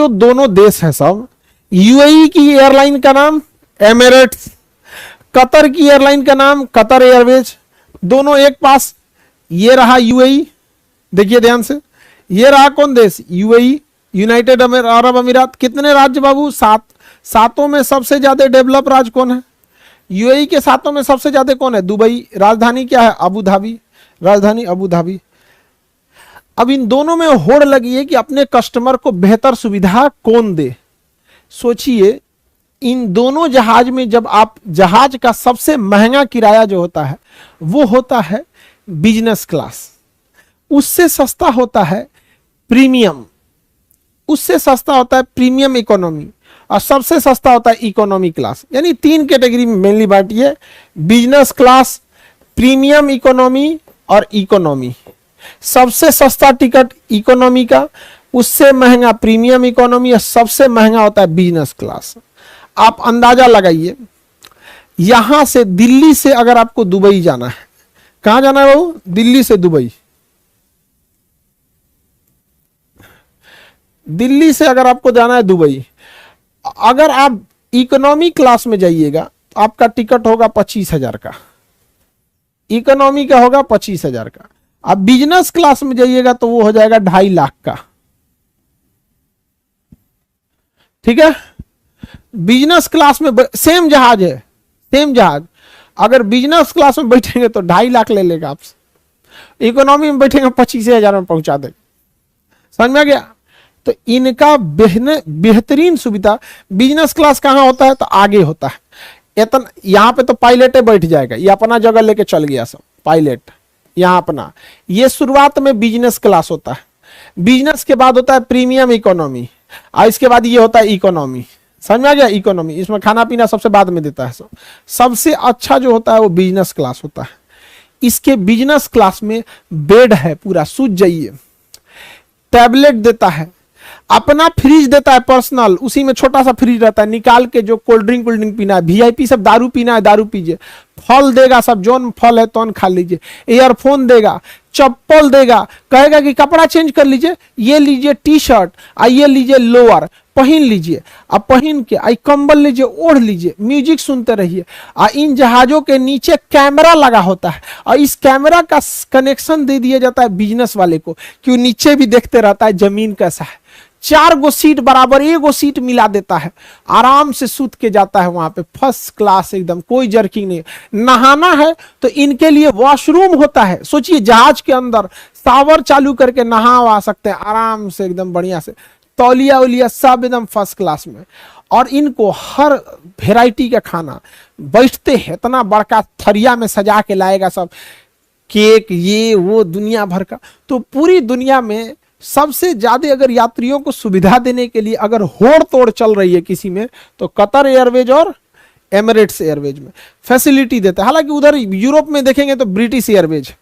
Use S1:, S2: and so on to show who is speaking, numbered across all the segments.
S1: जो दोनों देश है सब, यूएई की एयरलाइन का नाम एमिरेट्स, कतर की एयरलाइन का नाम कतर एयरवेज, दोनों एक पास। ये रहा यूएई, देखिए ध्यान से, ये रहा कौन देश, यूएई, यूनाइटेड अरब अमीरात। कितने राज्य बाबू, 7। सातों में सबसे ज्यादा डेवलप राज्य कौन है, यूएई के सातों में सबसे ज्यादा कौन है, दुबई। राजधानी क्या है, अबू धाबी, राजधानी अबू धाबी। अब इन दोनों में होड़ लगी है कि अपने कस्टमर को बेहतर सुविधा कौन दे। सोचिए, इन दोनों जहाज में जब आप, जहाज का सबसे महंगा किराया जो होता है वो होता है बिजनेस क्लास, उससे सस्ता होता है प्रीमियम, उससे सस्ता होता है प्रीमियम इकोनॉमी, और सबसे सस्ता होता है इकोनॉमी क्लास। यानी 3 कैटेगरी में मेनली बांटिए, बिजनेस क्लास, प्रीमियम इकोनॉमी और इकोनॉमी। सबसे सस्ता टिकट इकोनॉमी का, उससे महंगा प्रीमियम इकोनॉमी, और सबसे महंगा होता है बिजनेस क्लास। आप अंदाजा लगाइए, यहां से दिल्ली से अगर आपको दुबई जाना है, कहां जाना है बाबू, दिल्ली से दुबई, दिल्ली से अगर आपको जाना है दुबई, अगर आप इकोनॉमी क्लास में जाइएगा तो आपका टिकट होगा 25,000 का, इकोनॉमी का होगा 25,000 का। आप बिजनेस क्लास में जाइएगा तो वो हो जाएगा 2.5 लाख का। ठीक है, बिजनेस क्लास में सेम जहाज है, सेम जहाज, अगर बिजनेस क्लास में बैठेंगे तो 2.5 लाख ले लेगा आपसे, इकोनॉमी में बैठेंगे 25,000 में पहुंचा देगा। समझ में आ गया। तो इनका बेहतरीन सुविधा, बिजनेस क्लास कहां होता है तो आगे होता है, इतना यहां पे तो पायलट बैठ जाएगा, ये अपना जगह लेके चल गया सब पायलट यहां अपना। ये शुरुआत में बिजनेस क्लास होता है, बिजनेस के बाद होता है प्रीमियम इकोनॉमी, और इसके बाद ये होता है इकोनॉमी। समझ में आ गया, इकोनॉमी, इसमें खाना पीना सबसे बाद में देता है। सबसे अच्छा जो होता है वो बिजनेस क्लास होता है। इसके बिजनेस क्लास में बेड है पूरा, सूझ जाइए, टैबलेट देता है, अपना फ्रिज देता है पर्सनल, उसी में छोटा सा फ्रिज रहता है, निकाल के जो कोल्ड ड्रिंक पीना है, वीआईपी सब दारू पीना है दारू पीजिए, फल देगा सब, जोन फल है तो खा लीजिए, ईयरफोन देगा, चप्पल देगा, कहेगा कि कपड़ा चेंज कर लीजिए, ये लीजिए टी शर्ट, ये लीजिए लोअर पहन लीजिए, अब पहन के आई कंबल लीजिए ओढ़ लीजिए, म्यूजिक सुनते रहिए। इन जहाजों के नीचे कैमरा लगा होता है, और इस कैमरा का कनेक्शन दे दिया जाता है बिजनेस वाले को, कि वो नीचे भी देखते रहता है जमीन कैसा है। 4 गो सीट बराबर 1 गो सीट मिला देता है, आराम से सूत के जाता है वहां पे, फर्स्ट क्लास एकदम, कोई जर्किंग नहीं। नहाना है तो इनके लिए वॉशरूम होता है, सोचिए जहाज के अंदर शावर चालू करके नहा सकते हैं आराम से एकदम बढ़िया से, तौलिया उलिया सब एकदम फर्स्ट क्लास में। और इनको हर वेराइटी का खाना, बैठते हैं इतना बड़का थरिया में सजा के लाएगा सब, केक ये वो दुनिया भर का। तो पूरी दुनिया में सबसे ज्यादा अगर यात्रियों को सुविधा देने के लिए अगर होड़ तोड़ चल रही है किसी में, तो कतर एयरवेज और एमिरेट्स एयरवेज में फैसिलिटी देता है। हालांकि उधर यूरोप में देखेंगे तो ब्रिटिश एयरवेज,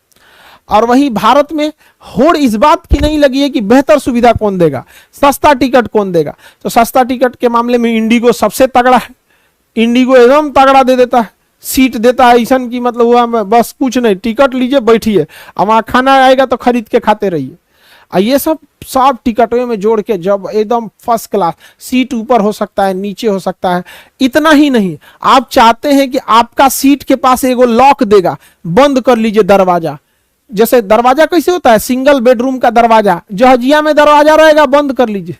S1: और वहीं भारत में होड़ इस बात की नहीं लगी है कि बेहतर सुविधा कौन देगा, सस्ता टिकट कौन देगा। तो सस्ता टिकट के मामले में इंडिगो सबसे तगड़ा है, इंडिगो एकदम तगड़ा दे देता है, सीट देता है ऐसा की मतलब हुआ बस कुछ नहीं, टिकट लीजिए बैठिए, अब वहां खाना आएगा तो खरीद के खाते रहिए। ये सब टिकटों में जोड़ के जब एकदम फर्स्ट क्लास, सीट ऊपर हो सकता है नीचे हो सकता है। इतना ही नहीं, आप चाहते हैं कि आपका सीट के पास एगो लॉक देगा, बंद कर लीजिए दरवाजा। जैसे दरवाजा कैसे होता है, सिंगल बेडरूम का दरवाजा, जहाजिया में दरवाजा रहेगा, बंद कर लीजिए,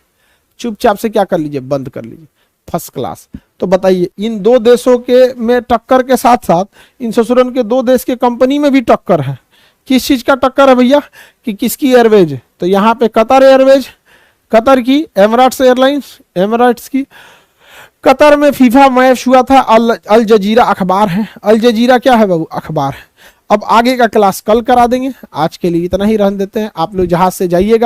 S1: चुपचाप से क्या कर लीजिए, बंद कर लीजिए, फर्स्ट क्लास। तो बताइए, इन 2 देशों के में टक्कर के साथ साथ इन ससुरन के 2 देश के कंपनी में भी टक्कर है। किस चीज का टक्कर है भैया, कि किसकी एयरवेज, तो यहाँ पे कतर एयरवेज, कतर की, एमिरेट्स एयरलाइंस, एमिरेट्स की। कतर में फीफा मैच हुआ था, अल जजीरा अखबार है, अल जजीरा क्या है बाबू, अखबार है। अब आगे का क्लास कल करा देंगे, आज के लिए इतना ही रहने देते हैं। आप लोग जहाज से जाइएगा।